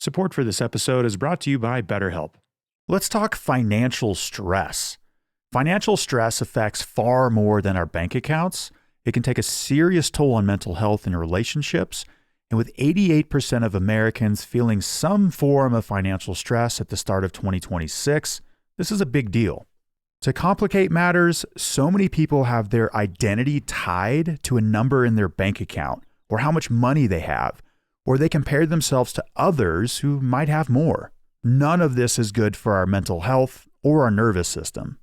Support for this episode is brought to you by BetterHelp. Let's talk financial stress. Financial stress affects far more than our bank accounts. It can take a serious toll on mental health and relationships. And with 88% of Americans feeling some form of financial stress at the start of 2026, this is a big deal. To complicate matters, so many people have their identity tied to a number in their bank account or how much money they have, or they compare themselves to others who might have more. None of this is good for our mental health or our nervous system.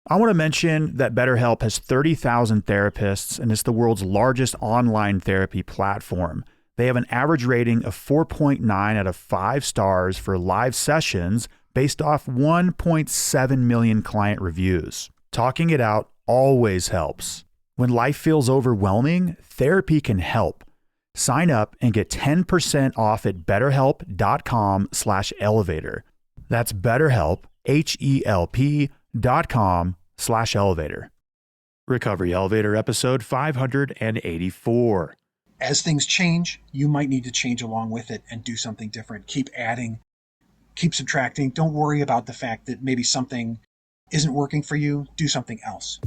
I want to mention that BetterHelp has 30,000 therapists and is the world's largest online therapy platform. They have an average rating of 4.9 out of 5 stars for live sessions based off 1.7 million client reviews. Talking it out always helps. When life feels overwhelming, therapy can help. Sign up and get 10% off at betterhelp.com/elevator. That's BetterHelp, HELP.com/elevator. Recovery Elevator episode 584. As things change, you might need to change along with it and do something different. Keep adding, keep subtracting. Don't worry about the fact that maybe something isn't working for you. Do something else.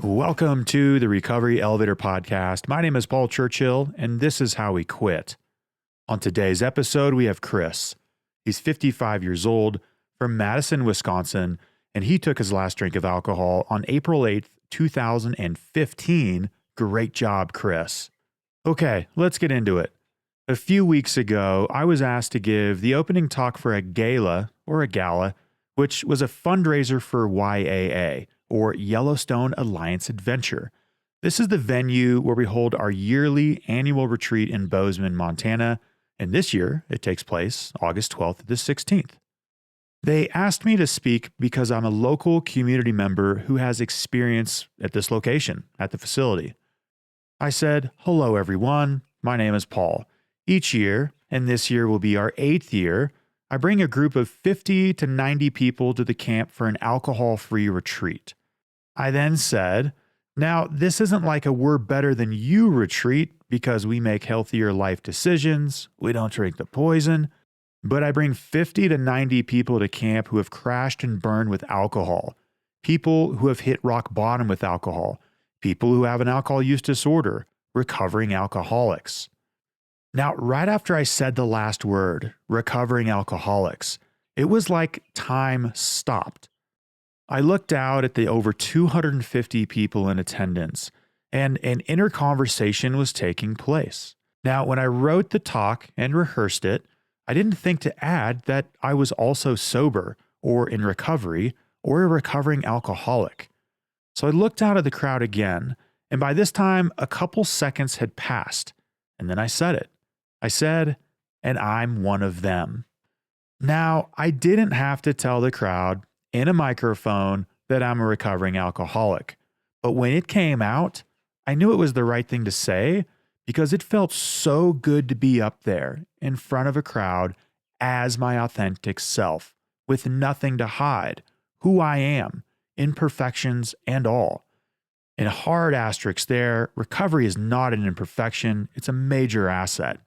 Welcome to the Recovery Elevator Podcast. My name is Paul Churchill, and this is how we quit. On today's episode, we have Chris. He's 55 years old, from Madison, Wisconsin, and he took his last drink of alcohol on April 8th, 2015. Great job, Chris. Okay, let's get into it. A few weeks ago, I was asked to give the opening talk for a gala, which was a fundraiser for YAA, or Yellowstone Alliance Adventure. This is the venue where we hold our yearly annual retreat in Bozeman, Montana, and this year it takes place August 12th to the 16th. They asked me to speak because I'm a local community member who has experience at this location, at the facility. I said, "Hello everyone, my name is Paul. Each year, and this year will be our 8th year, I bring a group of 50 to 90 people to the camp for an alcohol-free retreat." I then said, "Now, this isn't like a we're better than you retreat because we make healthier life decisions, we don't drink the poison, but I bring 50 to 90 people to camp who have crashed and burned with alcohol, people who have hit rock bottom with alcohol, people who have an alcohol use disorder, recovering alcoholics." Now, right after I said the last word, recovering alcoholics, it was like time stopped. I looked out at the over 250 people in attendance, and an inner conversation was taking place. Now, when I wrote the talk and rehearsed it, I didn't think to add that I was also sober, or in recovery, or a recovering alcoholic. So I looked out at the crowd again, and by this time, a couple seconds had passed, and then I said it. I said, "And I'm one of them." Now, I didn't have to tell the crowd in a microphone that I'm a recovering alcoholic. But when it came out, I knew it was the right thing to say because it felt so good to be up there in front of a crowd as my authentic self, with nothing to hide, who I am, imperfections and all. And a hard asterisk there, recovery is not an imperfection, it's a major asset.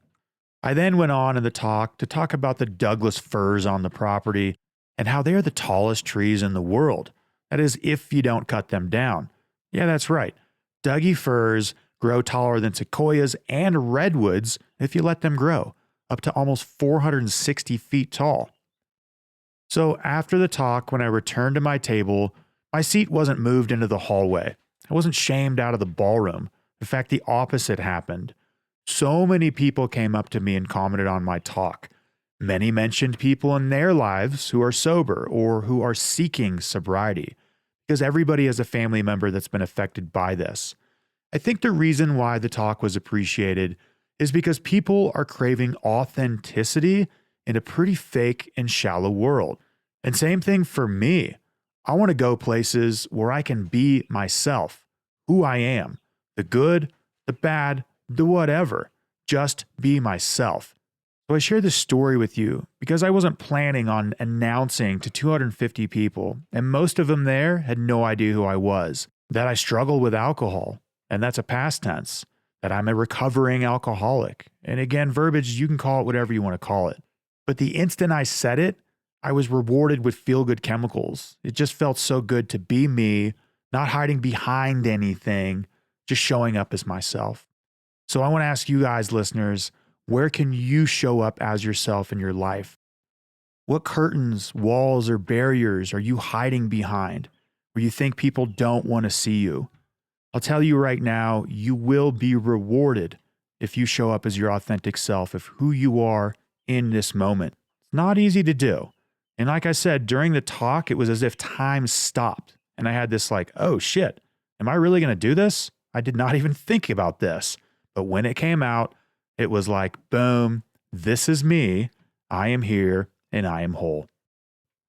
I then went on in the talk to talk about the Douglas firs on the property and how they are the tallest trees in the world. That is, if you don't cut them down. Yeah, that's right. Dougie firs grow taller than sequoias and redwoods if you let them grow, up to almost 460 feet tall. So after the talk, when I returned to my table, my seat wasn't moved into the hallway. I wasn't shamed out of the ballroom. In fact, the opposite happened. So many people came up to me and commented on my talk. Many mentioned people in their lives who are sober or who are seeking sobriety, because everybody has a family member that's been affected by this. I think the reason why the talk was appreciated is because people are craving authenticity in a pretty fake and shallow world. And same thing for me. I want to go places where I can be myself, who I am, the good, the bad, the whatever, just be myself. So I share this story with you because I wasn't planning on announcing to 250 people, and most of them there had no idea who I was, that I struggle with alcohol, and that's a past tense, that I'm a recovering alcoholic. And again, verbiage, you can call it whatever you want to call it. But the instant I said it, I was rewarded with feel-good chemicals. It just felt so good to be me, not hiding behind anything, just showing up as myself. So I want to ask you guys, listeners, where can you show up as yourself in your life? What curtains, walls, or barriers are you hiding behind where you think people don't want to see you? I'll tell you right now, you will be rewarded if you show up as your authentic self, of who you are in this moment. It's not easy to do. And like I said, during the talk, it was as if time stopped. And I had this like, oh shit, am I really going to do this? I did not even think about this. But when it came out, it was like, boom, this is me. I am here and I am whole.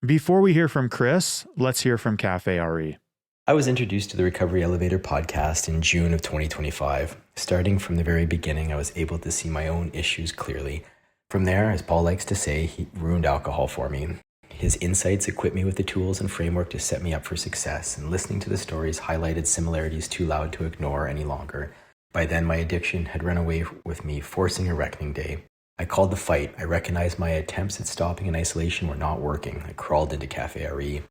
Before we hear from Chris, let's hear from Cafe RE. I was introduced to the Recovery Elevator podcast in June of 2025. Starting from the very beginning, I was able to see my own issues clearly. From there, as Paul likes to say, he ruined alcohol for me. His insights equipped me with the tools and framework to set me up for success, and listening to the stories highlighted similarities too loud to ignore any longer. By then, my addiction had run away with me, forcing a reckoning day. I called the fight. I recognized my attempts at stopping in isolation were not working. I crawled into Cafe RE.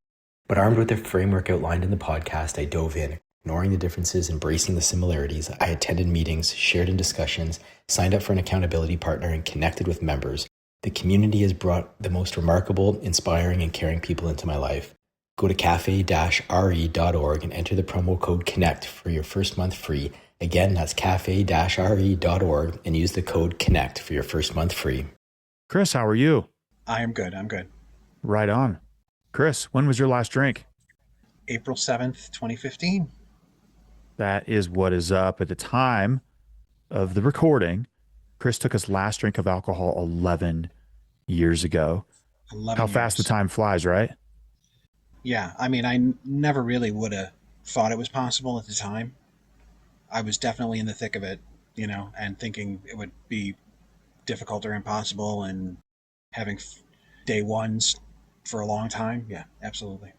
But armed with the framework outlined in the podcast, I dove in, ignoring the differences, embracing the similarities. I attended meetings, shared in discussions, signed up for an accountability partner, and connected with members. The community has brought the most remarkable, inspiring, and caring people into my life. Go to cafe-re.org and enter the promo code CONNECT for your first month free. Again, that's cafe-re.org and use the code CONNECT for your first month free. Chris, how are you? I am good. I'm good. Right on. Chris, when was your last drink? April 7th, 2015. That is what is up at the time of the recording. Chris took his last drink of alcohol 11 years ago. 11 How fast the years. time flies, right? Yeah, I mean, never really would have thought it was possible at the time. I was definitely in the thick of it, and thinking it would be difficult or impossible, and having day ones for a long time. Yeah, absolutely.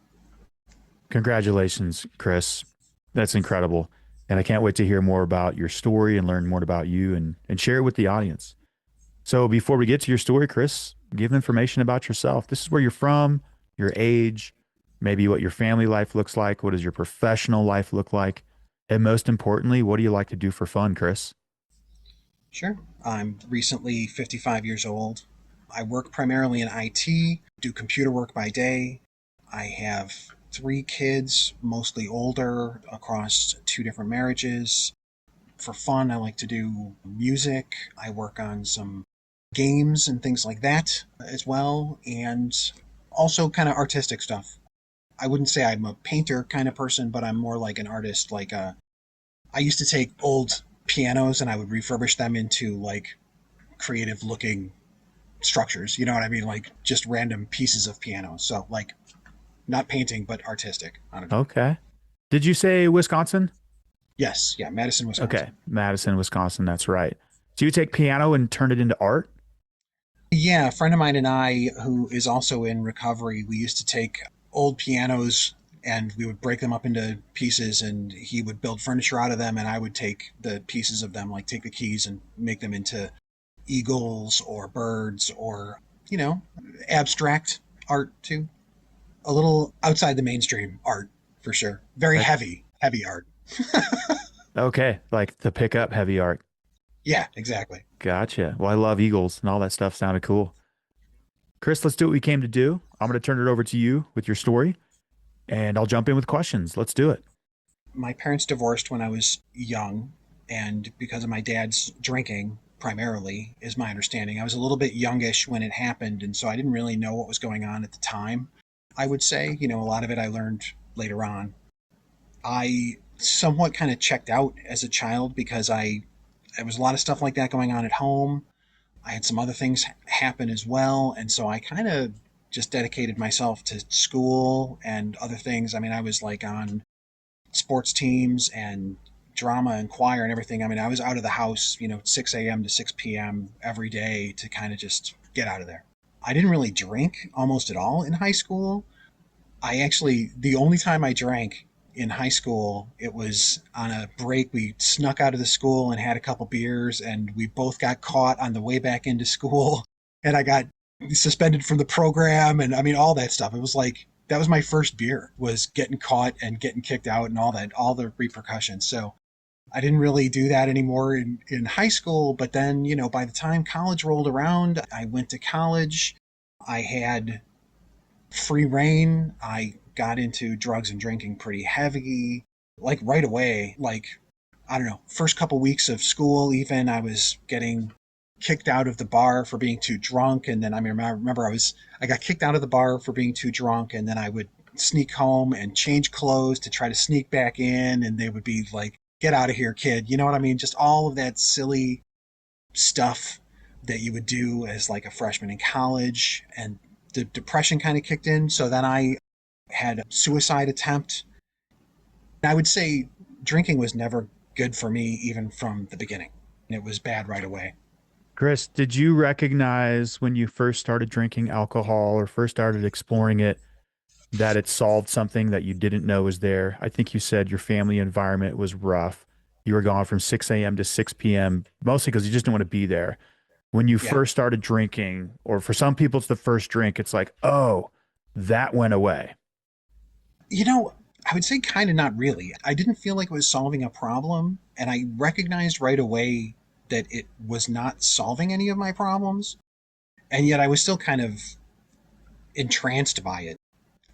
Congratulations, Chris. That's incredible. And I can't wait to hear more about your story and learn more about you and share it with the audience. So before we get to your story, Chris, give information about yourself. This is where you're from, your age, maybe what your family life looks like. What does your professional life look like? And most importantly, what do you like to do for fun, Chris? Sure. I'm recently 55 years old. I work primarily in IT, do computer work by day. I have 3 kids, mostly older, across 2 different marriages. For fun, I like to do music. I work on some games and things like that as well, and also kind of artistic stuff. I wouldn't say I'm a painter kind of person, but I'm more like an artist. I used to take old pianos and I would refurbish them into like creative looking structures. You know what I mean? Like just random pieces of piano. So like not painting, but artistic. I don't know. Okay. Did you say Wisconsin? Yes. Yeah. Madison, Wisconsin. Okay. Madison, Wisconsin. That's right. So you take piano and turn it into art? Yeah. A friend of mine and I, who is also in recovery, we used to take old pianos and we would break them up into pieces and he would build furniture out of them. And I would take the pieces of them, like take the keys and make them into eagles or birds or, abstract art too. A little outside the mainstream art for sure. Very heavy art. Okay. Like to pick up heavy art. Yeah, exactly. Gotcha. Well, I love eagles and all that stuff sounded cool. Chris, let's do what we came to do. I'm going to turn it over to you with your story and I'll jump in with questions. Let's do it. My parents divorced when I was young, and because of my dad's drinking, primarily, is my understanding. I was a little bit youngish when it happened, and so I didn't really know what was going on at the time. I would say, a lot of it I learned later on. I somewhat kind of checked out as a child because there was a lot of stuff like that going on at home. I had some other things happen as well, and so I kind of just dedicated myself to school and other things. I mean, I was like on sports teams and drama and choir and everything. I mean, I was out of the house, 6 a.m. to 6 p.m. every day to kind of just get out of there. I didn't really drink almost at all in high school. The only time I drank in high school, it was on a break. We snuck out of the school and had a couple beers, and we both got caught on the way back into school. And I got suspended from the program, and I mean, all that stuff. It was like, that was my first beer, was getting caught and getting kicked out and all that, all the repercussions. So I didn't really do that anymore in high school. But then, by the time college rolled around, I went to college. I had free reign. I got into drugs and drinking pretty heavy, like right away. Like, I don't know, first couple weeks of school, even, I was getting kicked out of the bar for being too drunk. And then I remember I got kicked out of the bar for being too drunk, and then I would sneak home and change clothes to try to sneak back in, and they would be like, "Get out of here, kid." You know what I mean? Just all of that silly stuff that you would do as like a freshman in college. And the depression kind of kicked in. So then I had a suicide attempt. I would say drinking was never good for me, even from the beginning. It was bad right away. Chris, did you recognize when you first started drinking alcohol or first started exploring it that it solved something that you didn't know was there? I think you said your family environment was rough. You were gone from 6 a.m. to 6 p.m., mostly because you just didn't want to be there. When you Yeah. first started drinking, or for some people, it's the first drink, it's like, oh, that went away. I would say kind of not really. I didn't feel like it was solving a problem, and I recognized right away that it was not solving any of my problems, and yet I was still kind of entranced by it.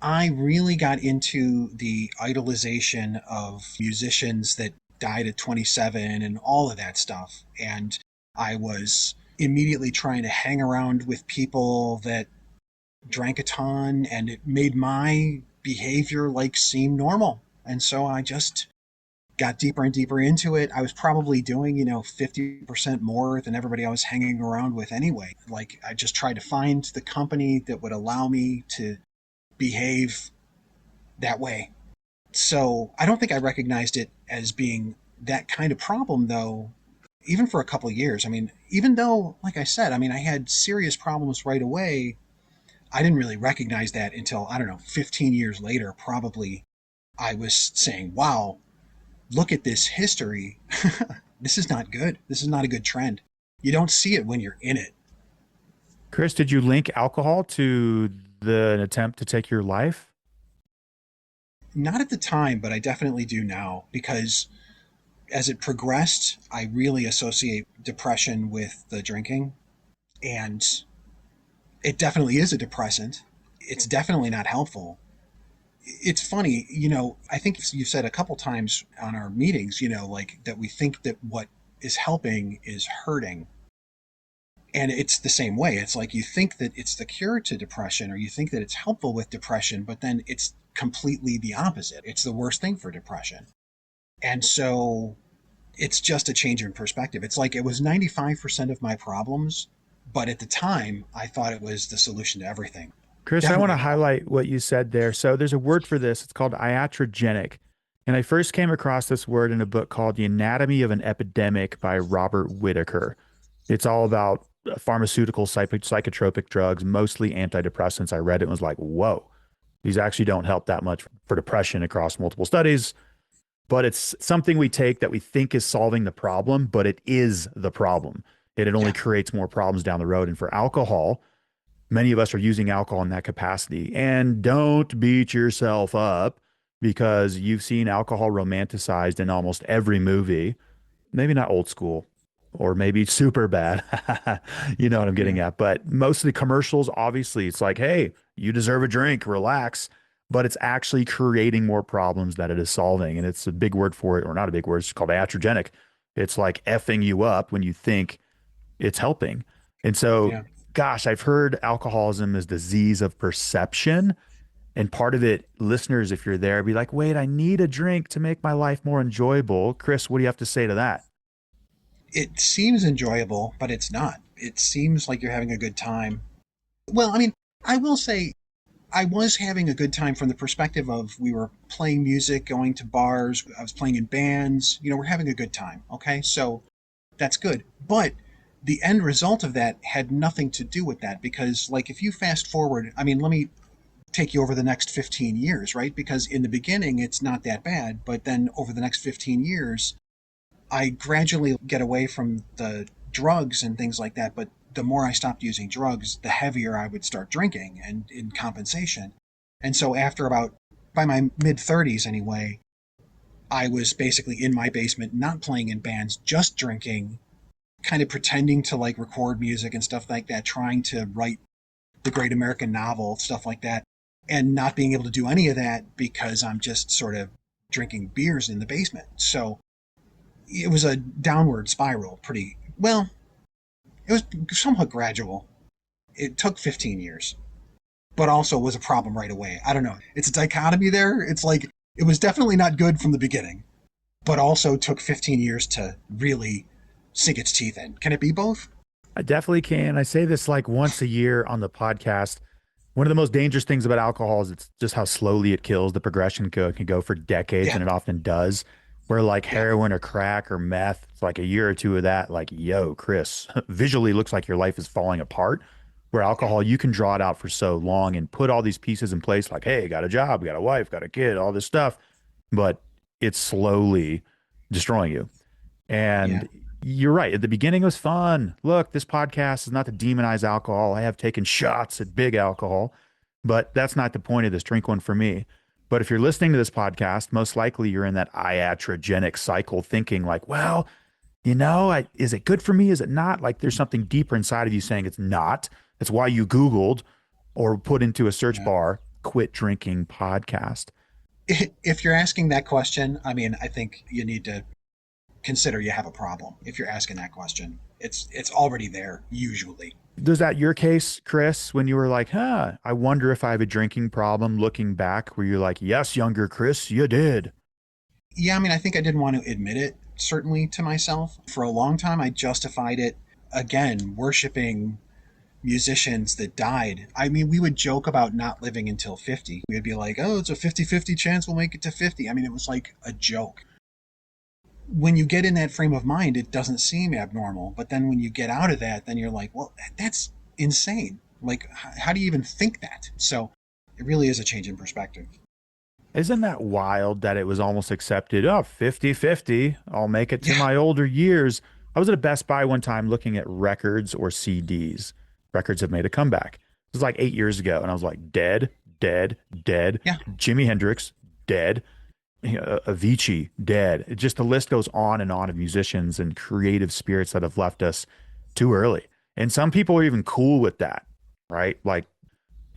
I really got into the idolization of musicians that died at 27 and all of that stuff. And I was immediately trying to hang around with people that drank a ton, and it made my behavior like seem normal. And so I just got deeper and deeper into it. I was probably doing, 50% more than everybody I was hanging around with anyway. Like, I just tried to find the company that would allow me to behave that way. So I don't think I recognized it as being that kind of problem, though, even for a couple of years. I mean, even though, like I said, I had serious problems right away, I didn't really recognize that until, I don't know, 15 years later, probably. I was saying, wow, look at this history. This is not good. This is not a good trend. You don't see it when you're in it. Chris, did you link alcohol to the attempt to take your life? Not at the time, but I definitely do now, because as it progressed, I really associate depression with the drinking. And it definitely is a depressant. It's definitely not helpful. It's funny, I think you've said a couple times on our meetings, like that we think that what is helping is hurting. And it's the same way. It's like you think that it's the cure to depression, or you think that it's helpful with depression, but then it's completely the opposite. It's the worst thing for depression. And so it's just a change in perspective. It's like it was 95% of my problems, but at the time, I thought it was the solution to everything. Chris, I want to Definitely not. highlight what you said there. So there's a word for this. It's called iatrogenic. And I first came across this word in a book called The Anatomy of an Epidemic by Robert Whitaker. It's all about pharmaceutical psychotropic drugs, mostly antidepressants. I read it and was like, whoa, these actually don't help that much for depression across multiple studies. But it's something we take that we think is solving the problem, but it is the problem. It only Yeah. creates more problems down the road. And for alcohol, many of us are using alcohol in that capacity. And don't beat yourself up because you've seen alcohol romanticized in almost every movie. Maybe not old school or maybe super bad. You know what I'm getting Yeah. at. But most of the commercials, obviously, it's like, hey, you deserve a drink, relax. But it's actually creating more problems that it is solving. And it's a big word for it, or not a big word. It's called iatrogenic. It's like effing you up when you think it's helping. And so, Yeah. gosh, I've heard alcoholism is disease of perception. And part of it, listeners, if you're there, be like, wait, I need a drink to make my life more enjoyable. Chris, what do you have to say to that? It seems enjoyable, but it's not. It seems like you're having a good time. Well, I will say I was having a good time from the perspective of we were playing music, going to bars, I was playing in bands, we're having a good time. Okay. So that's good. But the end result of that had nothing to do with that because, like, if you fast forward, I mean, let me take you over the next 15 years, right? Because in the beginning, it's not that bad. But then over the next 15 years, I gradually get away from the drugs and things like that. But the more I stopped using drugs, the heavier I would start drinking and in compensation. And so after about, by my mid 30s anyway, I was basically in my basement, not playing in bands, just drinking, kind of pretending to like record music and stuff like that, trying to write the great American novel, stuff like that, and not being able to do any of that because I'm just sort of drinking beers in the basement. So it was a downward spiral, pretty well. It was somewhat gradual. It took 15 years, but also was a problem right away. I don't know. It's a dichotomy there. It's like it was definitely not good from the beginning, but also took 15 years to really sink its teeth in. Can it be both? I definitely can. I say this like once a year on the podcast. One of the most dangerous things about alcohol is it's just how slowly it kills. The progression can go for decades, Yeah, and it often does. Where like yeah, heroin or crack or meth, it's like a year or two of that, like, yo, Chris, visually looks like your life is falling apart. Where yeah, alcohol, you can draw it out for so long and put all these pieces in place, like, hey, got a job, got a wife, got a kid, all this stuff, but it's slowly destroying you. yeah. And you're right. At the beginning, it was fun. Look, this podcast is not to demonize alcohol. I have taken shots at big alcohol, but that's not the point of this. Drink one for me. But if you're listening to this podcast, most likely you're in that iatrogenic cycle thinking, like, well, is it good for me? Is it not? Like there's something deeper inside of you saying it's not. That's why you Googled or put into a search Yeah. bar, quit drinking podcast. If you're asking that question, I mean, I think you need to consider you have a problem. If you're asking that question, it's already there usually. Was that your case, Chris, when you were like, I wonder if I have a drinking problem looking back, where you're like, yes, younger Chris, you did. Yeah, I mean, I think I didn't want to admit it certainly to myself. For a long time, I justified it again, worshiping musicians that died. I mean, we would joke about not living until 50. We would be like, oh, it's a 50-50 chance we'll make it to 50. I mean, it was like a joke. When you get in that frame of mind, it doesn't seem abnormal. But then when you get out of that, then you're like, well, that's insane. Like, how do you even think that? So it really is a change in perspective. Isn't that wild that it was almost accepted? Oh, 50-50. I'll make it to Yeah. my older years. I was at a Best Buy one time looking at records or CDs. Records have made a comeback. It was like 8 years ago. And I was like, dead, dead, dead. Yeah. Jimi Hendrix, dead. Avicii, dead. Just the list goes on of musicians and creative spirits that have left us too early. And some people are even cool with that, right? Like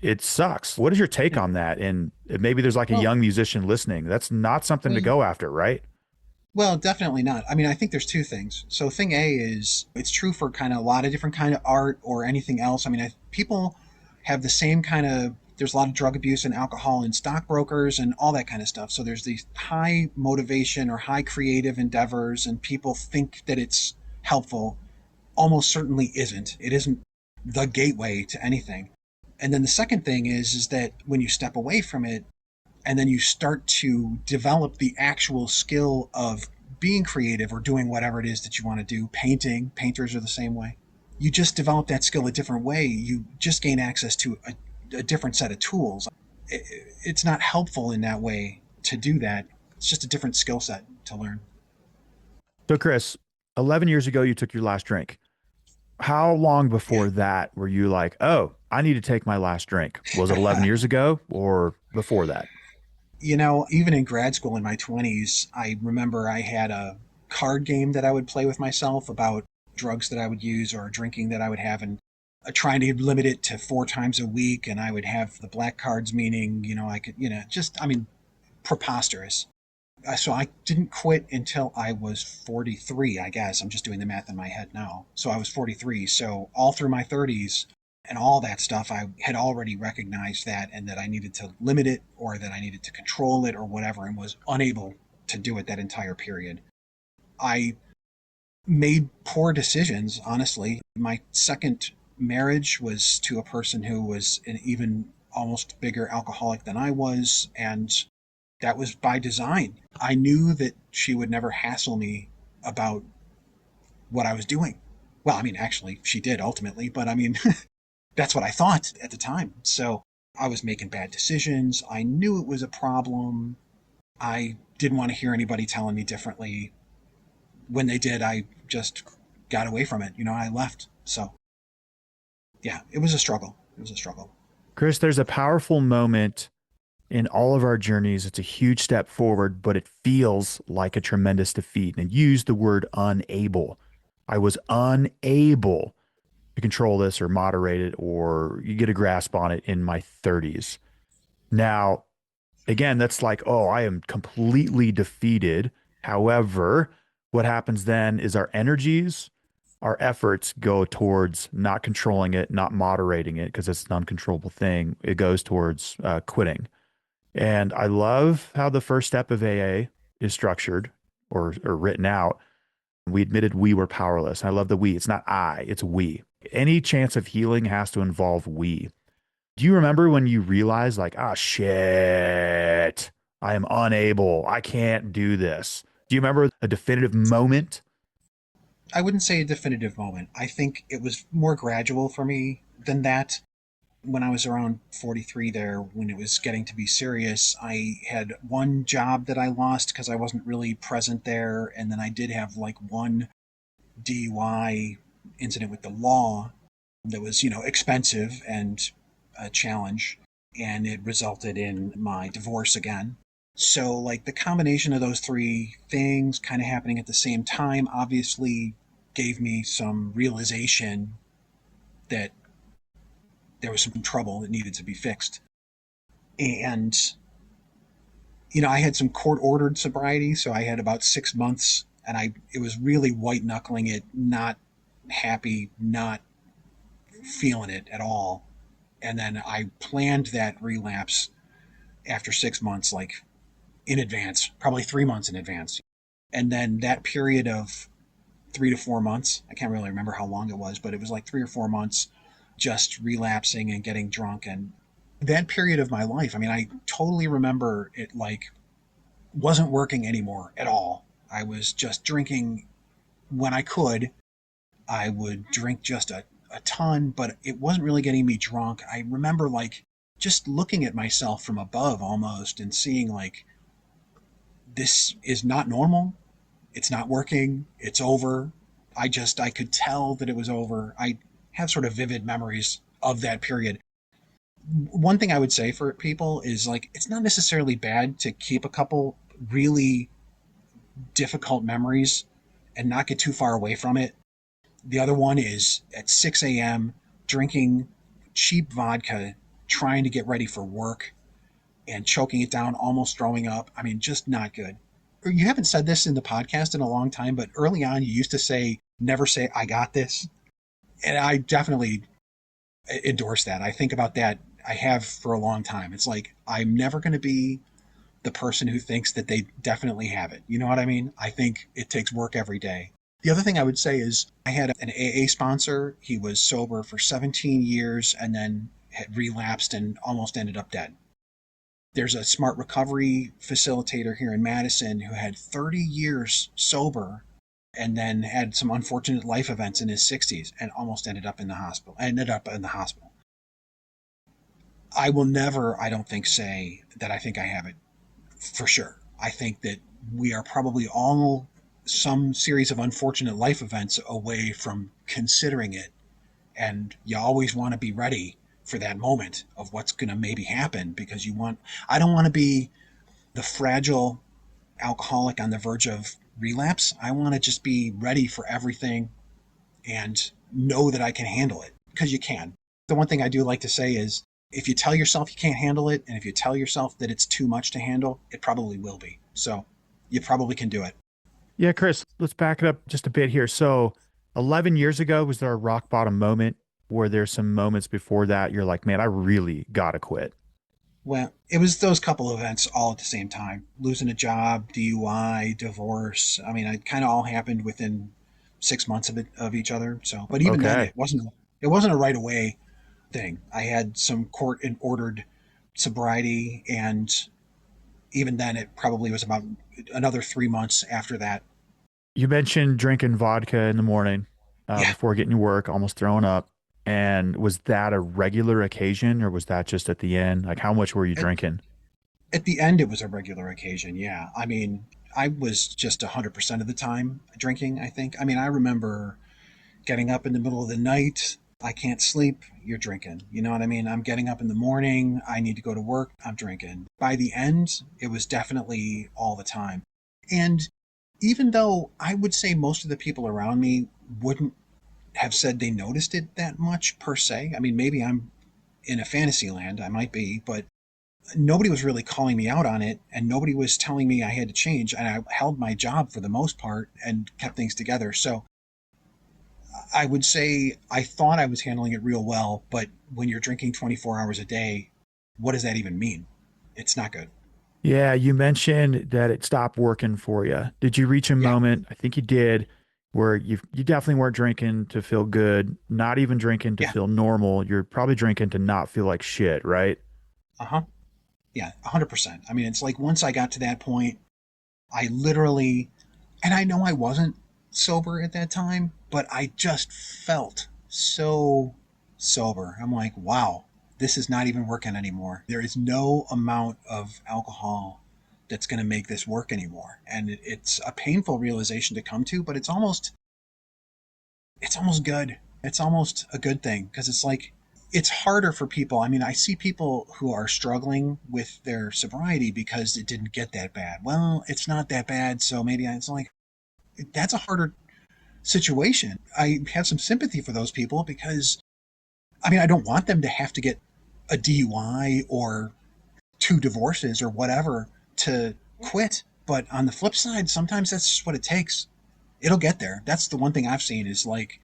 it sucks. What is your take Yeah. on that? And maybe there's like a Well, young musician listening. That's not something to well, go after, right? well, definitely not. I mean, I think there's two things. So thing A is it's true for kind of a lot of different kind of art or anything else. I mean, people have the same kind of there's a lot of drug abuse and alcohol and stockbrokers and all that kind of stuff. So there's these high motivation or high creative endeavors and people think that it's helpful. Almost certainly isn't. It isn't the gateway to anything. And then the second thing is that when you step away from it, and then you start to develop the actual skill of being creative or doing whatever it is that you want to do. Painters are the same way. You just develop that skill a different way. You just gain access to a different set of tools. It's not helpful in that way to do that. It's just a different skill set to learn. So, Chris, 11 years ago, you took your last drink. How long Yeah. before that were you like, oh, I need to take my last drink? Was it 11 years ago or before that? Even in grad school in my 20s, I remember I had a card game that I would play with myself about drugs that I would use or drinking that I would have, and trying to limit it to 4 times a week. And I would have the black cards, meaning, I could, I mean, preposterous. So I didn't quit until I was 43, I guess. I'm just doing the math in my head now. So I was 43. So all through my 30s, and all that stuff, I had already recognized that and that I needed to limit it or that I needed to control it or whatever, and was unable to do it that entire period. I made poor decisions, honestly. My second marriage was to a person who was an even almost bigger alcoholic than I was, and that was by design. I knew that she would never hassle me about what I was doing. Well, I mean, actually, she did ultimately, but I mean, that's what I thought at the time. So I was making bad decisions. I knew it was a problem. I didn't want to hear anybody telling me differently. When they did, I just got away from it. I left. So yeah, it was a struggle. It was a struggle. Chris, there's a powerful moment in all of our journeys. It's a huge step forward, but it feels like a tremendous defeat. And use the word unable. I was unable to control this or moderate it or you get a grasp on it in my 30s. Now, again, that's like, oh, I am completely defeated. However, what happens then is our energies, our efforts go towards not controlling it, not moderating it, because it's an uncontrollable thing. It goes towards quitting. And I love how the first step of AA is structured or written out. We admitted we were powerless. I love the we. It's not I, it's we. Any chance of healing has to involve we. Do you remember when you realized, like, ah, shit, I am unable, I can't do this? Do you remember a definitive moment? I wouldn't say a definitive moment. I think it was more gradual for me than that. When I was around 43 there, when it was getting to be serious, I had one job that I lost because I wasn't really present there. And then I did have like one DUI incident with the law that was, expensive and a challenge. And it resulted in my divorce again. So, like, the combination of those three things kind of happening at the same time obviously gave me some realization that there was some trouble that needed to be fixed. And, I had some court ordered sobriety, so I had about 6 months, and it was really white knuckling it, not happy, not feeling it at all. And then I planned that relapse after 6 months, like in advance, probably 3 months in advance. And then that period of 3 to 4 months, I can't really remember how long it was, but it was like 3 or 4 months just relapsing and getting drunk. And that period of my life, I mean, I totally remember it like wasn't working anymore at all. I was just drinking when I could. I would drink just a ton, but it wasn't really getting me drunk. I remember like just looking at myself from above almost and seeing like, this is not normal. It's not working. It's over. I could tell that it was over. I have sort of vivid memories of that period. One thing I would say for people is like, it's not necessarily bad to keep a couple really difficult memories and not get too far away from it. The other one is at 6 a.m. drinking cheap vodka, trying to get ready for work and choking it down, almost throwing up. I mean, just not good. You haven't said this in the podcast in a long time, but early on you used to say, never say, I got this. And I definitely endorse that. I think about that. I have for a long time. It's like, I'm never going to be the person who thinks that they definitely have it. You know what I mean? I think it takes work every day. The other thing I would say is I had an AA sponsor. He was sober for 17 years and then had relapsed and almost ended up dead. There's a smart recovery facilitator here in Madison who had 30 years sober and then had some unfortunate life events in his 60s and almost ended up in the hospital. I will never, I don't think, say that I think I have it for sure. I think that we are probably all some series of unfortunate life events away from considering it. And you always want to be ready for that moment of what's going to maybe happen because I don't want to be the fragile alcoholic on the verge of relapse. I want to just be ready for everything and know that I can handle it because you can. The one thing I do like to say is if you tell yourself you can't handle it and if you tell yourself that it's too much to handle, it probably will be. So you probably can do it. Yeah, Chris, let's back it up just a bit here. So 11 years ago, was there a rock bottom moment? Where there's some moments before that you're like, man, I really got to quit? Well, it was those couple of events all at the same time. Losing a job, DUI, divorce. I mean, it kind of all happened within 6 months of each other. So, but even then Okay. it wasn't a right away thing. I had some court ordered sobriety, and even then, it probably was about another 3 months after that. You mentioned drinking vodka in the morning Yeah. before getting to work, almost throwing up. And was that a regular occasion or was that just at the end? Like, how much were you At, drinking? at the end, it was a regular occasion. Yeah. I mean, I was just 100% of the time drinking, I think. I mean, I remember getting up in the middle of the night. I can't sleep. You're drinking. You know what I mean? I'm getting up in the morning. I need to go to work. I'm drinking. By the end, it was definitely all the time. And even though I would say most of the people around me wouldn't have said they noticed it that much per se. I mean, maybe I'm in a fantasy land, I might be, but nobody was really calling me out on it, and nobody was telling me I had to change. And I held my job for the most part and kept things together. So I would say I thought I was handling it real well, but when you're drinking 24 hours a day, what does that even mean? It's not good. Yeah, you mentioned that it stopped working for you. Did you reach a Yeah, moment, I think you did, where you definitely weren't drinking to feel good, not even drinking to yeah, feel normal. You're probably drinking to not feel like shit, right? uh huh. Yeah, 100%. I mean, it's like once I got to that point, I literally, and I know I wasn't sober at that time, but I just felt so sober. I'm like, wow, this is not even working anymore. There is no amount of alcohol that's going to make this work anymore. And it's a painful realization to come to, but it's almost good. It's almost a good thing because it's like it's harder for people. I mean, I see people who are struggling with their sobriety because it didn't get that bad. Well, it's not that bad, so maybe it's like that's a harder situation. I have some sympathy for those people because I mean, I don't want them to have to get a DUI or two divorces or whatever to quit. But on the flip side, sometimes that's just what it takes. It'll get there. That's the one thing I've seen is like,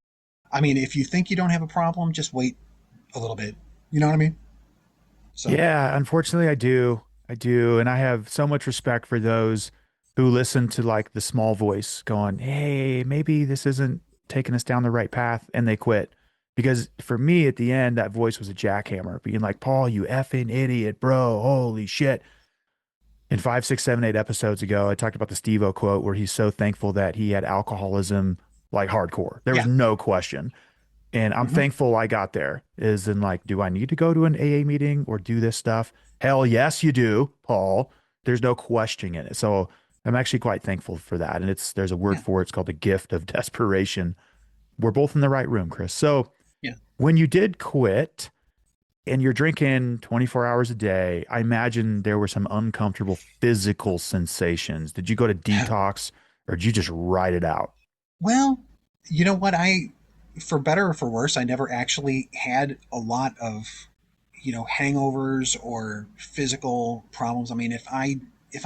I mean, if you think you don't have a problem, just wait a little bit. You know what I mean? So, Yeah, unfortunately I do. I do. And I have so much respect for those who listen to like the small voice going, "Hey, maybe this isn't taking us down the right path," and they quit. Because for me at the end, that voice was a jackhammer, being like, "Paul, you effing idiot, bro. Holy shit." In 5, 6, 7, 8 episodes ago, I talked about the Steve-O quote where he's so thankful that he had alcoholism like hardcore. There was yeah. no question. And I'm Hmm. thankful I got there. Is in like, do I need to go to an AA meeting or do this stuff? Hell yes, you do, Paul. There's no questioning it. So I'm actually quite thankful for that. And there's a word Yeah. for it. It's called the gift of desperation. We're both in the right room, Chris. So Yeah. when you did quit and you're drinking 24 hours a day, I imagine there were some uncomfortable physical sensations. Did you go to detox or did you just ride it out? Well, you know what? For better or for worse, I never actually had a lot of, hangovers or physical problems. I mean, if I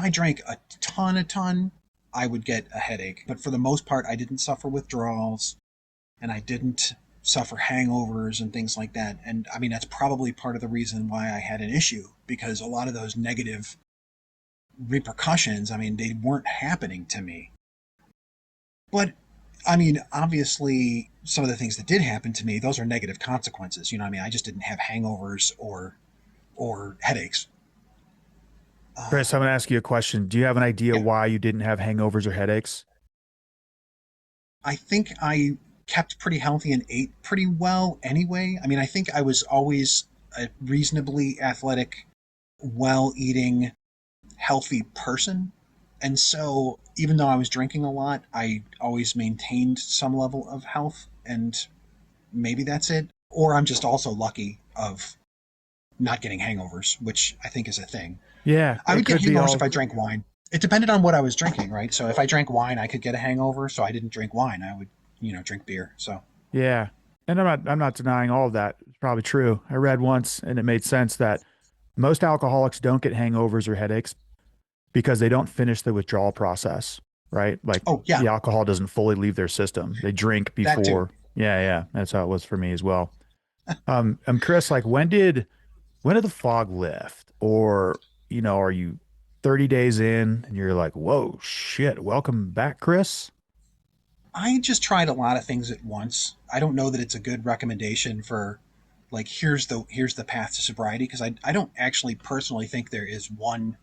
drank a ton, I would get a headache. But for the most part, I didn't suffer withdrawals, and I didn't suffer hangovers and things like that. And I mean, that's probably part of the reason why I had an issue because a lot of those negative repercussions, I mean, they weren't happening to me. But I mean, obviously, some of the things that did happen to me, those are negative consequences. You know what I mean? I just didn't have hangovers or headaches. Chris, I'm Uh, going to ask you a question. Do you have an idea yeah, why you didn't have hangovers or headaches? I think I kept pretty healthy and ate pretty well anyway. I mean, I think I was always a reasonably athletic, well eating, healthy person. And so, even though I was drinking a lot, I always maintained some level of health. And maybe that's it. Or I'm just also lucky of not getting hangovers, which I think is a thing. Yeah, I it would get could be hangovers if all. I drank wine. It depended on what I was drinking, right? So if I drank wine, I could get a hangover. So I didn't drink wine. I would, drink beer. So Yeah. And I'm not denying all of that. It's probably true. I read once and it made sense that most alcoholics don't get hangovers or headaches because they don't finish the withdrawal process, right? Like oh yeah, the alcohol doesn't fully leave their system. They drink that too. before. Yeah, yeah. That's how it was for me as well. I'm Chris, like when did the fog lift? Or, are you 30 days in and you're like, whoa, shit, welcome back, Chris? I just tried a lot of things at once. I don't know that it's a good recommendation for like here's the path to sobriety, because I don't actually personally think there is one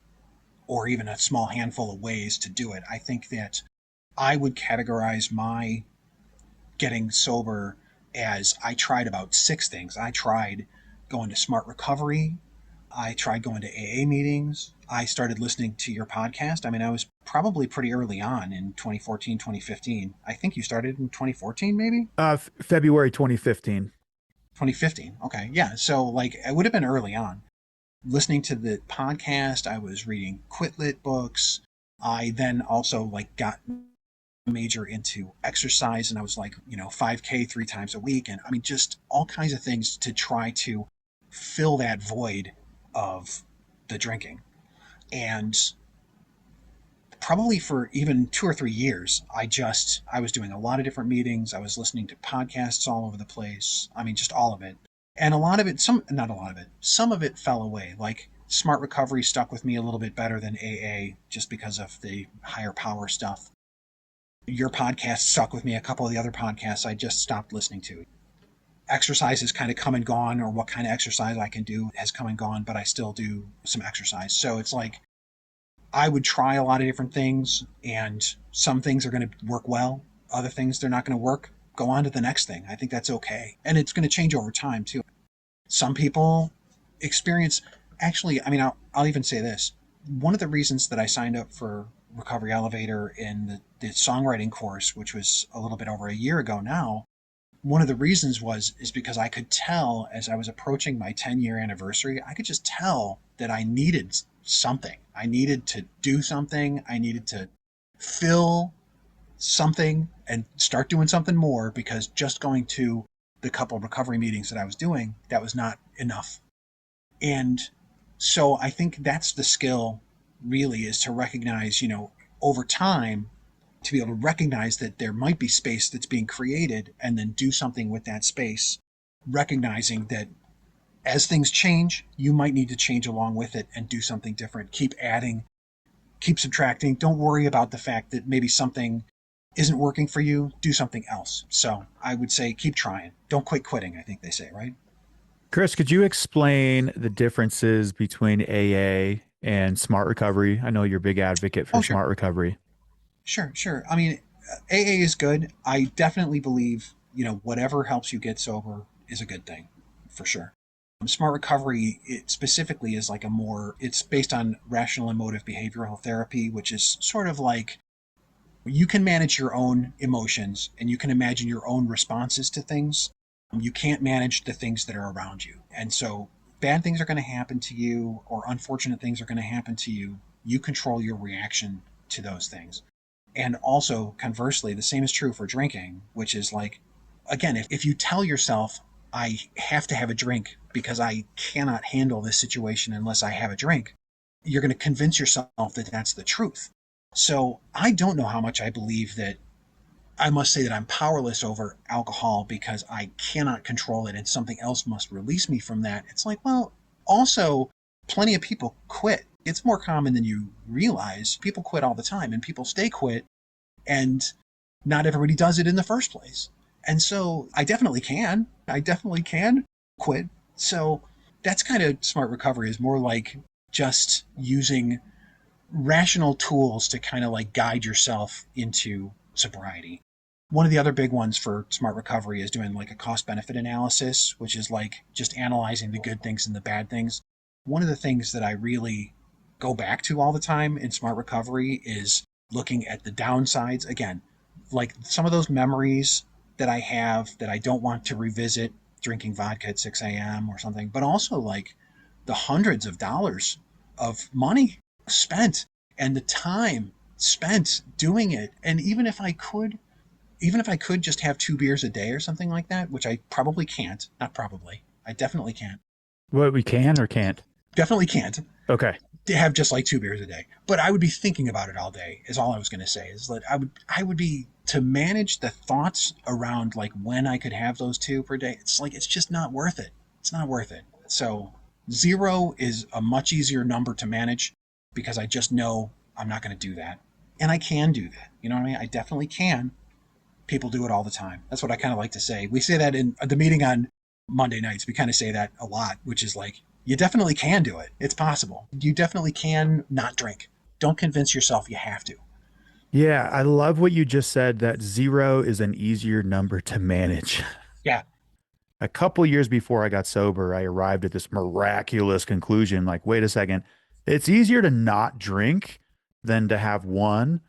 or even a small handful of ways to do it. I think that I would categorize my getting sober as I tried about 6 things. I tried going to Smart Recovery. I tried going to AA meetings. I started listening to your podcast. I mean, I was probably pretty early on in 2014, 2015. I think you started in 2014, maybe? February 2015. 2015. Okay. Yeah. So, like, it would have been early on. Listening to the podcast, I was reading Quit Lit books. I then also, like, got major into exercise, and I was like, 5K 3 times a week. And I mean, just all kinds of things to try to fill that void of the drinking. And probably for even 2 or 3 years, I was doing a lot of different meetings. I was listening to podcasts all over the place. I mean, just all of it. And a lot of it, not a lot of it, some of it fell away. Like Smart Recovery stuck with me a little bit better than AA just because of the higher power stuff. Your podcast stuck with me. A couple of the other podcasts I just stopped listening to. Exercise has kind of come and gone, or what kind of exercise I can do has come and gone, but I still do some exercise. So it's like I would try a lot of different things, and some things are going to work well. Other things, they're not going to work. Go on to the next thing. I think that's okay. And it's going to change over time, too. Some people experience, actually, I mean, I'll even say this. One of the reasons that I signed up for Recovery Elevator in the songwriting course, which was a little bit over a year ago now, one of the reasons is because I could tell as I was approaching my 10-year anniversary, I could just tell that I needed something. I needed to do something. I needed to fill something and start doing something more, because just going to the couple of recovery meetings that I was doing, that was not enough. And so I think that's the skill, really, is to recognize, over time, to be able to recognize that there might be space that's being created and then do something with that space, recognizing that as things change, you might need to change along with it and do something different. Keep adding, keep subtracting. Don't worry about the fact that maybe something isn't working for you. Do something else. So I would say keep trying. Don't quit quitting, I think they say, right? Chris, could you explain the differences between AA and Smart Recovery? I know you're a big advocate for Oh, sure. Smart Recovery. Sure. I mean, AA is good. I definitely believe, whatever helps you get sober is a good thing, for sure. Smart Recovery, it specifically is like it's based on rational emotive behavioral therapy, which is sort of like you can manage your own emotions and you can imagine your own responses to things. You can't manage the things that are around you. And so bad things are going to happen to you, or unfortunate things are going to happen to you. You control your reaction to those things. And also, conversely, the same is true for drinking, which is like, again, if you tell yourself, I have to have a drink because I cannot handle this situation unless I have a drink, you're going to convince yourself that that's the truth. So I don't know how much I believe that I must say that I'm powerless over alcohol because I cannot control it and something else must release me from that. It's like, well, also, plenty of people quit. It's more common than you realize. People quit all the time, and people stay quit, and not everybody does it in the first place. And so I definitely can. I definitely can quit. So that's kind of Smart Recovery, is more like just using rational tools to kind of like guide yourself into sobriety. One of the other big ones for Smart Recovery is doing like a cost benefit analysis, which is like just analyzing the good things and the bad things. One of the things that I really go back to all the time in Smart Recovery is looking at the downsides. Again, like some of those memories that I have that I don't want to revisit, drinking vodka at 6 a.m. or something, but also like the hundreds of dollars of money spent and the time spent doing it. And even if I could just have 2 beers a day or something like that, which I probably can't, not probably, I definitely can't. What, we can or can't? Definitely can't. Okay. To have just like 2 beers a day. But I would be thinking about it all day, is all I was going to say. Is that I would be, to manage the thoughts around like when I could have those 2 per day. It's like, it's just not worth it. It's not worth it. So 0 is a much easier number to manage because I just know I'm not going to do that. And I can do that. You know what I mean? I definitely can. People do it all the time. That's what I kind of like to say. We say that in the meeting on Monday nights. We kind of say that a lot, which is like, you definitely can do it. It's possible. You definitely can not drink. Don't convince yourself you have to. Yeah, I love what you just said that zero is an easier number to manage. Yeah. A couple years before I got sober, I arrived at this miraculous conclusion like, wait a second, it's easier to not drink than to have one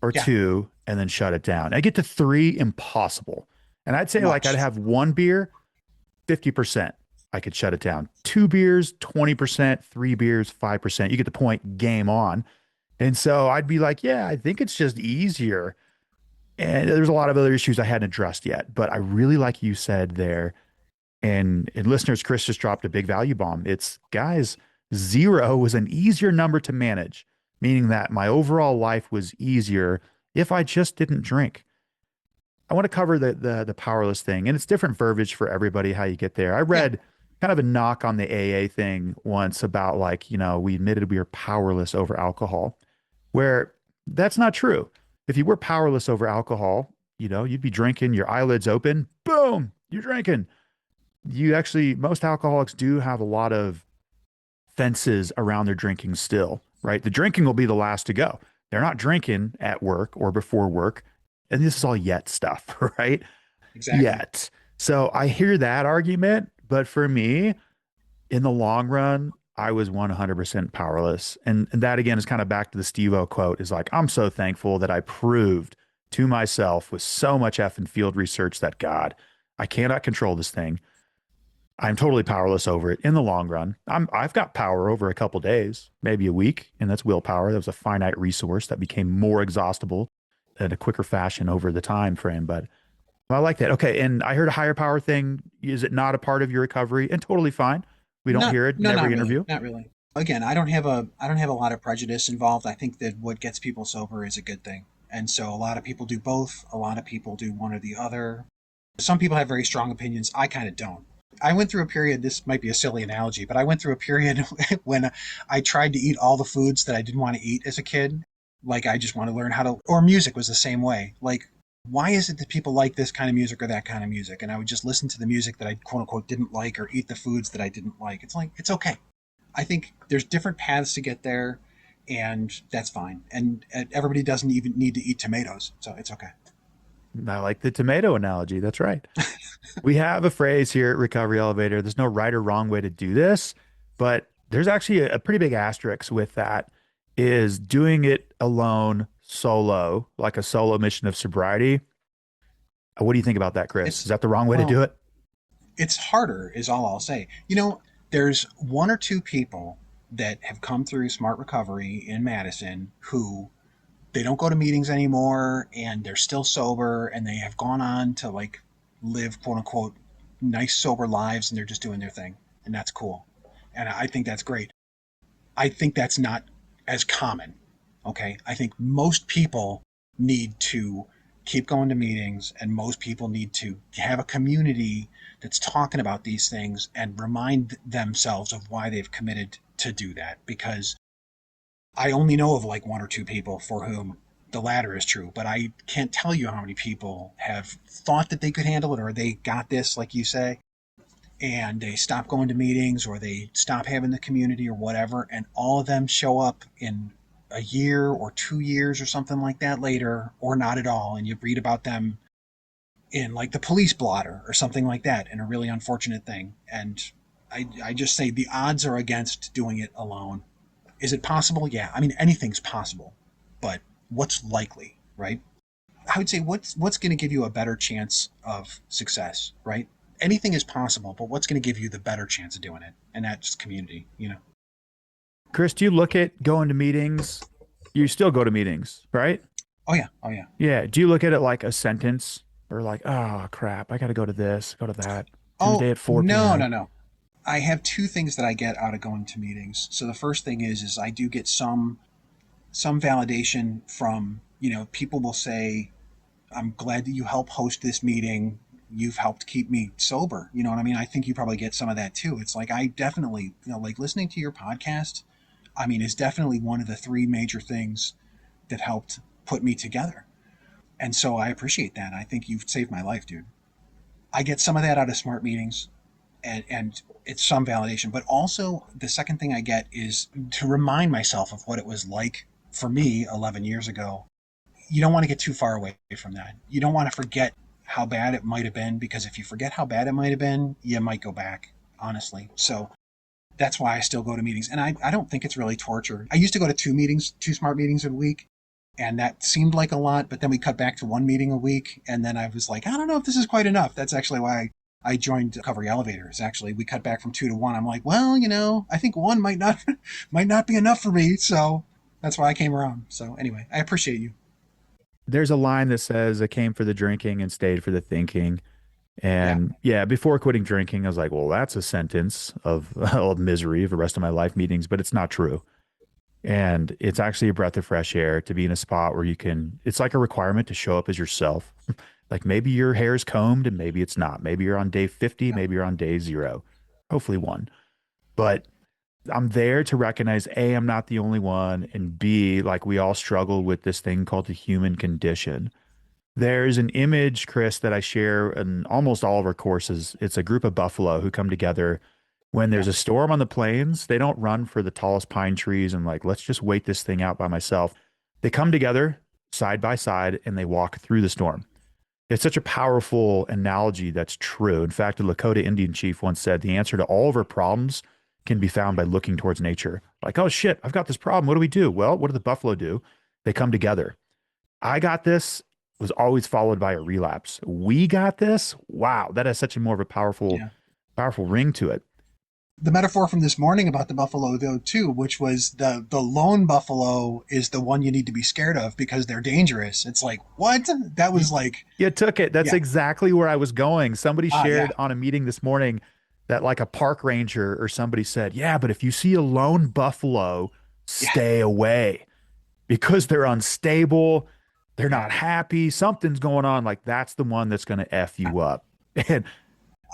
or Yeah. two and then shut it down. I get to three, impossible. And I'd say like I'd Much. have one beer, 50%. I could shut it down. Two beers, 20%, three beers, 5%. You get the point, game on. And so I'd be like, yeah, I think it's just easier. And there's a lot of other issues I hadn't addressed yet, but I really like you said there. And listeners, Chris just dropped a big value bomb. It's guys, zero was an easier number to manage, meaning that my overall life was easier if I just didn't drink. I want to cover the powerless thing, and it's different verbiage for everybody how you get there. I Yeah. read kind of a knock on the AA thing once about like, we admitted we were powerless over alcohol, where that's not true. If you were powerless over alcohol, you'd be drinking, your eyelids open, boom, you're drinking. You actually, most alcoholics do have a lot of fences around their drinking still, right? The drinking will be the last to go. They're not drinking at work or before work. And this is all yet stuff, right? Exactly. Yet. So I hear that argument, but for me, in the long run, I was 100% powerless. And that again is kind of back to the Steve-O quote is like, I'm so thankful that I proved to myself with so much effing field research that God, I cannot control this thing. I'm totally powerless over it in the long run. I've got power over a couple days, maybe a week, and that's willpower. That was a finite resource that became more exhaustible in a quicker fashion over the time frame. But I like that. Okay, and I heard a higher power thing. Is it not a part of your recovery? And totally fine. We don't Not, hear it in no, every not really. interview. Not really. Again, I don't have a lot of prejudice involved. I think that what gets people sober is a good thing. And so a lot of people do both. A lot of people do one or the other. Some people have very strong opinions. I kind of don't. I went through a period, this might be a silly analogy, but I went through a period when I tried to eat all the foods that I didn't want to eat as a kid. Like I just want to learn how to, or music was the same way. Like, why is it that people like this kind of music or that kind of music? And I would just listen to the music that I quote unquote didn't like or eat the foods that I didn't like. It's like, it's okay. I think there's different paths to get there, and that's fine. And everybody doesn't even need to eat tomatoes, so it's okay. I like the tomato analogy. That's right. We have a phrase here at Recovery Elevator. There's no right or wrong way to do this, but there's actually a pretty big asterisk with that is doing it alone, solo, like a solo mission of sobriety. What do you think about that, Chris? Is It's that the wrong way to well, do it? it's harder, is all I'll say. There's one or two people that have come through Smart Recovery in Madison who they don't go to meetings anymore and they're still sober and they have gone on to like live quote unquote nice sober lives and they're just doing their thing. And that's cool. And I think that's great. I think that's not as common. Okay. I think most people need to keep going to meetings and most people need to have a community that's talking about these things and remind themselves of why they've committed to do that. Because I only know of like one or two people for whom the latter is true, but I can't tell you how many people have thought that they could handle it or they got this, like you say, and they stop going to meetings or they stop having the community or whatever, and all of them show up in a year or 2 years or something like that later, or not at all, and you read about them in like the police blotter or something like that, and a really unfortunate thing. And I just say the odds are against doing it alone. Is it possible? Yeah. I mean, anything's possible, but what's likely, right? I would say what's going to give you a better chance of success, right? Anything is possible, but what's going to give you the better chance of doing it? And that's community. Chris, do you look at going to meetings? You still go to meetings, right? Oh yeah, oh yeah. Yeah. Do you look at it like a sentence or like, oh crap, I got to go to this, go to that Oh Tuesday at 4 no, no, p.m. no. I have two things that I get out of going to meetings. So the first thing is I do get some validation from people will say, I'm glad that you helped host this meeting. You've helped keep me sober. You know what I mean? I think you probably get some of that too. It's like I definitely, like listening to your podcast, I mean, is definitely one of the three major things that helped put me together. And so I appreciate that. I think you've saved my life, dude. I get some of that out of smart meetings. and it's some validation. But also the second thing I get is to remind myself of what it was like for me 11 years ago. You don't want to get too far away from that. You don't want to forget how bad it might have been, because if you forget how bad it might have been, you might go back, honestly. So that's why I still go to meetings. And I don't think it's really torture. I used to go to two smart meetings a week, and that seemed like a lot, but then we cut back to one meeting a week. And then I was like, I don't know if this is quite enough. That's actually why I joined Recovery Elevators. Actually, we cut back from 2 to 1. I'm like, well, I think 1 might not might not be enough for me. So that's why I came around. So anyway, I appreciate you. There's a line that says, I came for the drinking and stayed for the thinking. Yeah. And yeah, before quitting drinking, I was like, well, that's a sentence of misery for the rest of my life meetings, but it's not true. And it's actually a breath of fresh air to be in a spot where it's like a requirement to show up as yourself. Like maybe your hair's combed and maybe it's not. Maybe you're on day 50, Yeah. maybe you're on day 0, hopefully 1. But I'm there to recognize A, I'm not the only one, and B, like we all struggle with this thing called the human condition. There's an image, Chris, that I share in almost all of our courses. It's a group of buffalo who come together when there's Yeah. a storm on the plains. They don't run for the tallest pine trees and like, let's just wait this thing out by myself. They come together side by side and they walk through the storm. It's such a powerful analogy that's true. In fact, a Lakota Indian chief once said the answer to all of our problems can be found by looking towards nature. Like, oh shit, I've got this problem. What do we do? Well, what do the buffalo do? They come together. I got this was always followed by a relapse. We got this. Wow, that has such a more of a Yeah. powerful ring to it. The metaphor from this morning about the buffalo, though, too, which was the lone buffalo is the one you need to be scared of because they're dangerous. It's like, what? That was like, You took it. That's yeah. exactly where I was going. Somebody Yeah. shared on a meeting this morning that like a park ranger or somebody said, yeah, but if you see a lone buffalo, Yeah. stay away because they're unstable. They're not Yeah. happy. Something's going on. Like that's the one that's going to F you up. And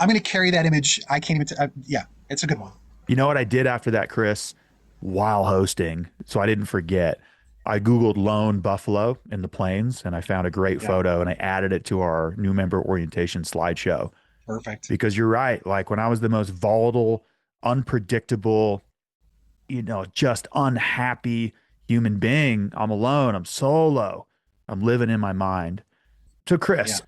I'm going to carry that image. I can't even, yeah, it's a good one. you know what I did after that, Chris, while hosting? So I didn't forget. I Googled lone buffalo in the plains and I found a great Yeah. photo and I added it to our new member orientation slideshow. Perfect. Because you're right. Like when I was the most volatile, unpredictable, just unhappy human being, I'm alone, I'm solo, I'm living in my mind. So, Yeah. Chris,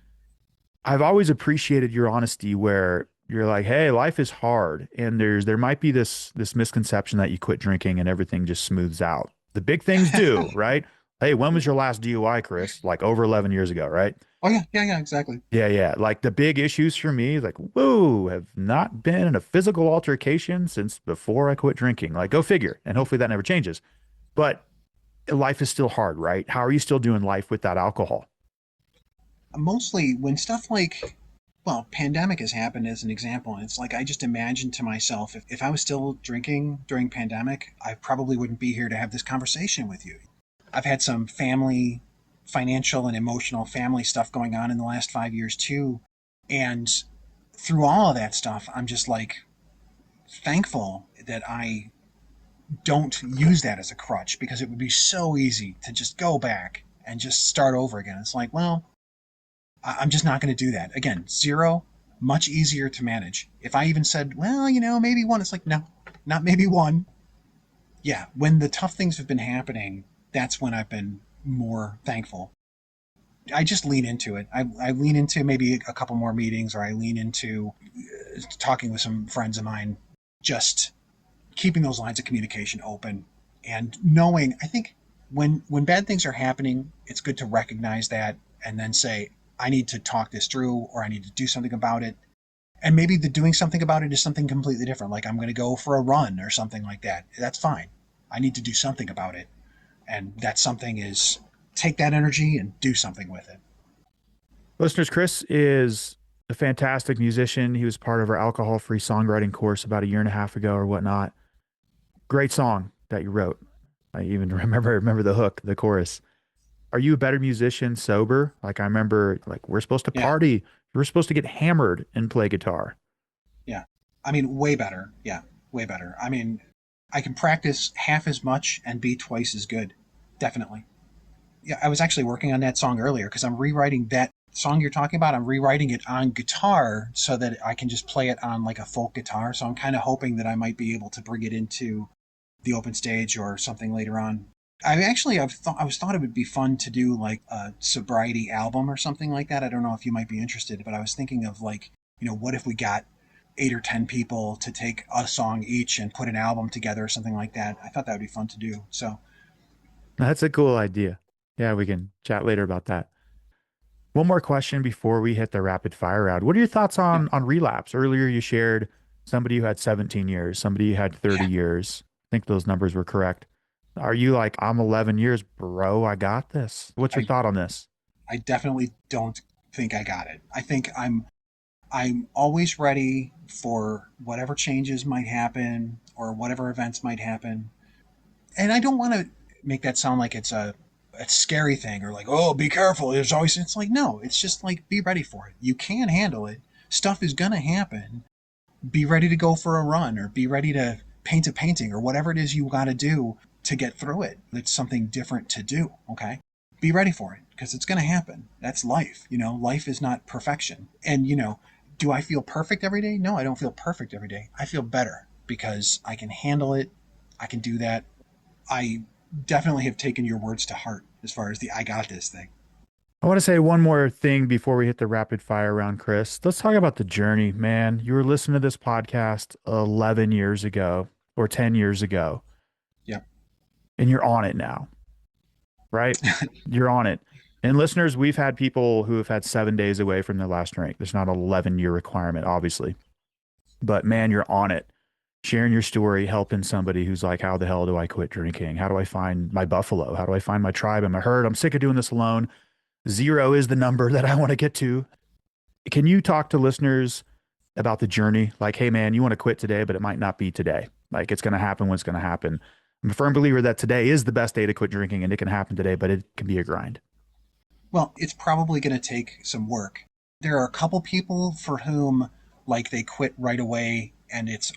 I've always appreciated your honesty where you're like, hey, life is hard. And there might be this misconception that you quit drinking and everything just smooths out. The big things do, right? Hey, when was your last DUI, Chris? Like over 11 years ago, right? Oh, yeah. Yeah. Yeah. Exactly. Yeah, yeah. Like the big issues for me, like, whoa, have not been in a physical altercation since before I quit drinking. Like, go figure. And hopefully that never changes. But life is still hard, right? How are you still doing life without alcohol? Mostly when stuff like, well, pandemic has happened as an example. And it's like, I just imagine to myself, if I was still drinking during pandemic, I probably wouldn't be here to have this conversation with you. I've had some financial and emotional family stuff going on in the last 5 years too. And through all of that stuff, I'm just like thankful that I don't use that as a crutch, because it would be so easy to just go back and just start over again. It's like, well, I'm just not going to do that. Again, 0, much easier to manage. If I even said, well, maybe 1, it's like, no, not maybe 1. Yeah, when the tough things have been happening, that's when I've been more thankful. I just lean into it. I lean into maybe a couple more meetings, or I lean into talking with some friends of mine, just keeping those lines of communication open and knowing, I think when bad things are happening, it's good to recognize that and then say, I need to talk this through, or I need to do something about it. And maybe the doing something about it is something completely different. Like I'm going to go for a run or something like that. That's fine. I need to do something about it. And that something is take that energy and do something with it. Listeners, Chris is a fantastic musician. He was part of our alcohol-free songwriting course about a year and a half ago or whatnot. Great song that you wrote. I even remember the hook, the chorus. Are you a better musician sober? Like I remember, like we're supposed to Yeah. party. We're supposed to get hammered and play guitar. Yeah. I mean, way better. Yeah. Way better. I mean, I can practice half as much and be twice as good. Definitely. Yeah. I was actually working on that song earlier because I'm rewriting that song you're talking about, I'm rewriting it on guitar so that I can just play it on like a folk guitar. So I'm kind of hoping that I might be able to bring it into the open stage or something later on. I've thought it would be fun to do like a sobriety album or something like that. I don't know if you might be interested, but I was thinking of like, what if we got 8 or 10 people to take a song each and put an album together or something like that. I thought that would be fun to do. So That's a cool idea. Yeah, we can chat later about that. One more question before we hit the rapid fire round. What are your thoughts yeah, on relapse? Earlier you shared somebody who had 17 years, somebody who had 30 yeah. years. I think those numbers were correct. Are you like, I'm 11 years, bro, I got this? What's your I thought on this? I definitely don't think I got it. I think I'm always ready for whatever changes might happen or whatever events might happen. And I don't want to make that sound like it's a scary thing or like, oh, be careful. It's like, no, it's just like, be ready for it. You can handle it. Stuff is going to happen. Be ready to go for a run or be ready to paint a painting or whatever it is you got to do to get through it. It's something different to do. Okay. Be ready for it because it's going to happen. That's life. Life is not perfection. And, do I feel perfect every day? No, I don't feel perfect every day. I feel better because I can handle it. I can do that. I definitely have taken your words to heart as far as the I got this thing. I want to say one more thing before we hit the rapid fire round, Chris. Let's talk about the journey, man. You were listening to this podcast 11 years ago or 10 years ago, Yeah. and you're on it now, right? You're on it. And listeners, we've had people who have had 7 days away from their last drink. There's not an 11-year requirement, obviously. But man, you're on it. Sharing your story, helping somebody who's like, how the hell do I quit drinking? How do I find my buffalo? How do I find my tribe? Am I hurt? I'm sick of doing this alone. 0 is the number that I want to get to. Can you talk to listeners about the journey? Like, hey, man, you want to quit today, but it might not be today. Like, it's going to happen when it's going to happen. I'm a firm believer that today is the best day to quit drinking, and it can happen today, but it can be a grind. Well, it's probably going to take some work. There are a couple people for whom, like, they quit right away and it's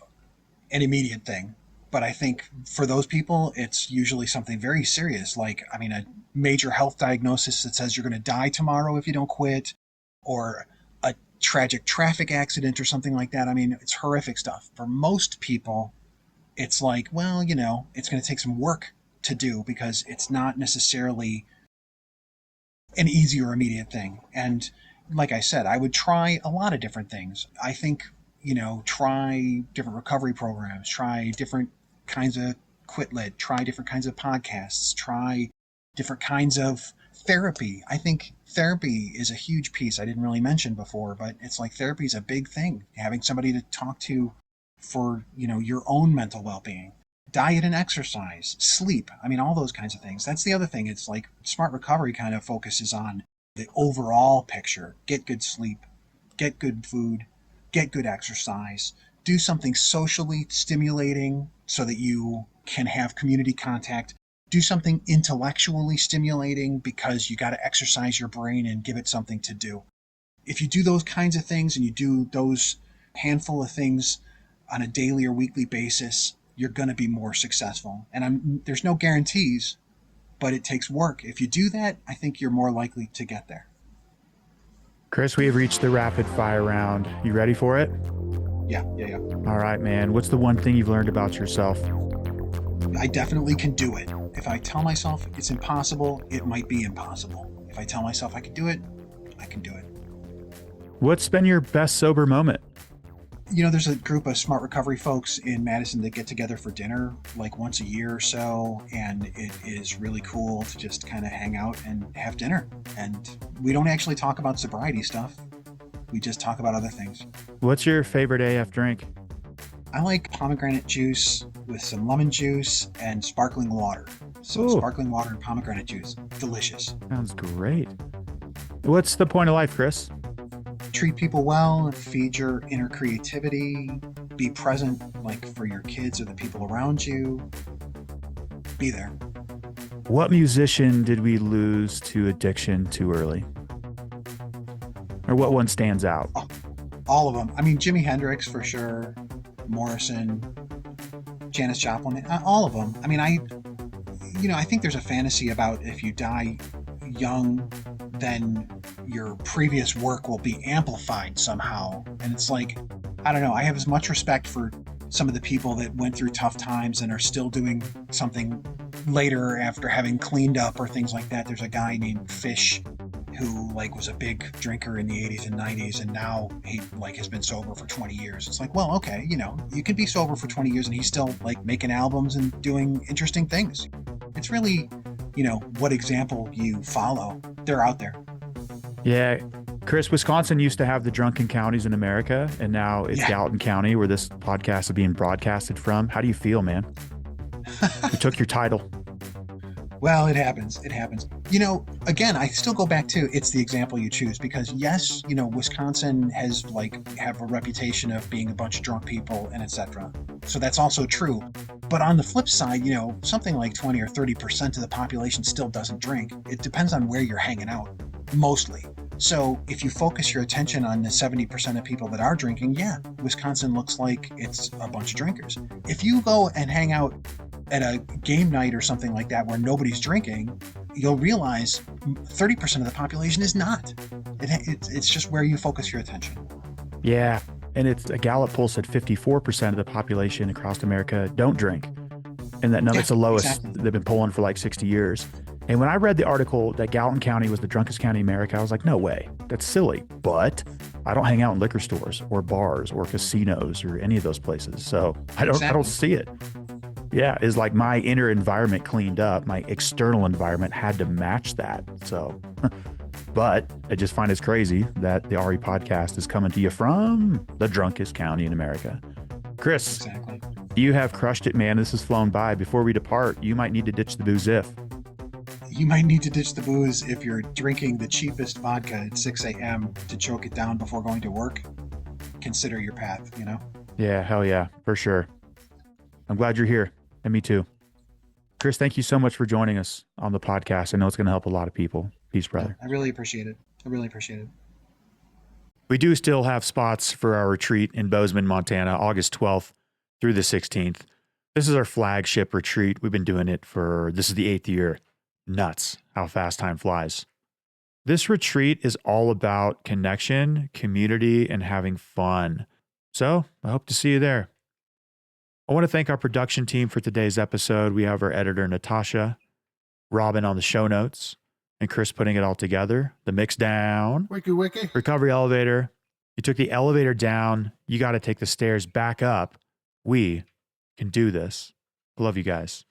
an immediate thing. But I think for those people, it's usually something very serious, like, a major health diagnosis that says you're going to die tomorrow if you don't quit, or a tragic traffic accident or something like that. It's horrific stuff. For most people, it's like, well, it's going to take some work to do because it's not necessarily an easy or immediate thing. And like I said, I would try a lot of different things. I think, try different recovery programs, try different kinds of quit lit, try different kinds of podcasts, try different kinds of therapy. I think therapy is a huge piece I didn't really mention before, but it's like therapy is a big thing. Having somebody to talk to for, your own mental well-being. Diet and exercise, sleep. All those kinds of things. That's the other thing. It's like smart recovery kind of focuses on the overall picture. Get good sleep, get good food, get good exercise, do something socially stimulating so that you can have community contact, do something intellectually stimulating because you got to exercise your brain and give it something to do. If you do those kinds of things and you do those handful of things on a daily or weekly basis, you're going to be more successful. And there's no guarantees, but it takes work. If you do that, I think you're more likely to get there. Chris, we have reached the rapid fire round. You ready for it? Yeah. All right, man. What's the one thing you've learned about yourself? I definitely can do it. If I tell myself it's impossible, it might be impossible. If I tell myself I can do it, I can do it. What's been your best sober moment? There's a group of smart recovery folks in Madison that get together for dinner like once a year or so, and it is really cool to just kind of hang out and have dinner. And we don't actually talk about sobriety stuff. We just talk about other things. What's your favorite AF drink? I like pomegranate juice with some lemon juice and sparkling water. So Ooh. Sparkling water and pomegranate juice. Delicious. Sounds great. What's the point of life, Chris? Treat people well, feed your inner creativity, be present like for your kids or the people around you. Be there. What musician did we lose to addiction too early? Or what one stands out? All of them. Jimi Hendrix for sure, Morrison, Janis Joplin, all of them. I think there's a fantasy about if you die young, then your previous work will be amplified somehow. And it's like, I don't know, I have as much respect for some of the people that went through tough times and are still doing something later after having cleaned up or things like that. There's a guy named Fish who was a big drinker in the 80s and 90s, and now he has been sober for 20 years. It's like, well, okay, you could be sober for 20 years and he's still making albums and doing interesting things. It's really, what example you follow. They're out there. Yeah. Chris, Wisconsin used to have the drunken counties in America, and now it's Gallatin County where this podcast is being broadcasted from. How do you feel, man? You took your title. Well, it happens. It happens. Again, I still go back to it's the example you choose, because yes, Wisconsin has have a reputation of being a bunch of drunk people and etc. So that's also true. But on the flip side, something like 20 or 30% of the population still doesn't drink. It depends on where you're hanging out, mostly. So if you focus your attention on the 70% of people that are drinking, Wisconsin looks like it's a bunch of drinkers. If you go and hang out at a game night or something like that where nobody's drinking, you'll realize 30% of the population is not. It's just where you focus your attention. Yeah, and a Gallup poll said 54% of the population across America don't drink, and that number's the lowest. Exactly. They've been polling for 60 years. And when I read the article that Gallatin County was the drunkest county in America, I was like, no way, that's silly. But I don't hang out in liquor stores or bars or casinos or any of those places, so I don't see it. Yeah, is my inner environment cleaned up. My external environment had to match that. So, but I just find it's crazy that the RE podcast is coming to you from the drunkest county in America. Chris, exactly. You have crushed it, man. This has flown by. Before we depart, you might need to ditch the booze if. You might need to ditch the booze if you're drinking the cheapest vodka at 6 a.m. to choke it down before going to work. Consider your path, Yeah, hell yeah, for sure. I'm glad you're here. And me too. Chris, thank you so much for joining us on the podcast. I know it's going to help a lot of people. Peace, brother. I really appreciate it. We do still have spots for our retreat in Bozeman, Montana, August 12th through the 16th. This is our flagship retreat. We've been doing it this is the 8th year. Nuts how fast time flies. This retreat is all about connection, community, and having fun. So I hope to see you there. I want to thank our production team for today's episode. We have our editor, Natasha, Robin on the show notes, and Chris putting it all together. The mix down. Wiki. Recovery elevator. You took the elevator down. You got to take the stairs back up. We can do this. I love you guys.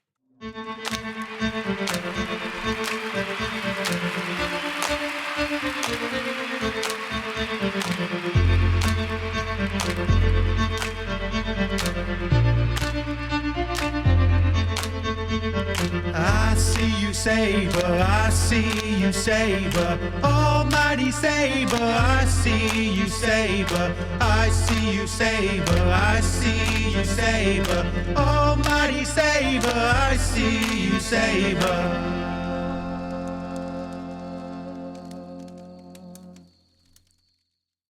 I see you, Savior, I see you, Savior, Almighty Savior, I see you, Savior, I see you, Savior, I see you, Savior, Almighty Savior, I see you, Savior.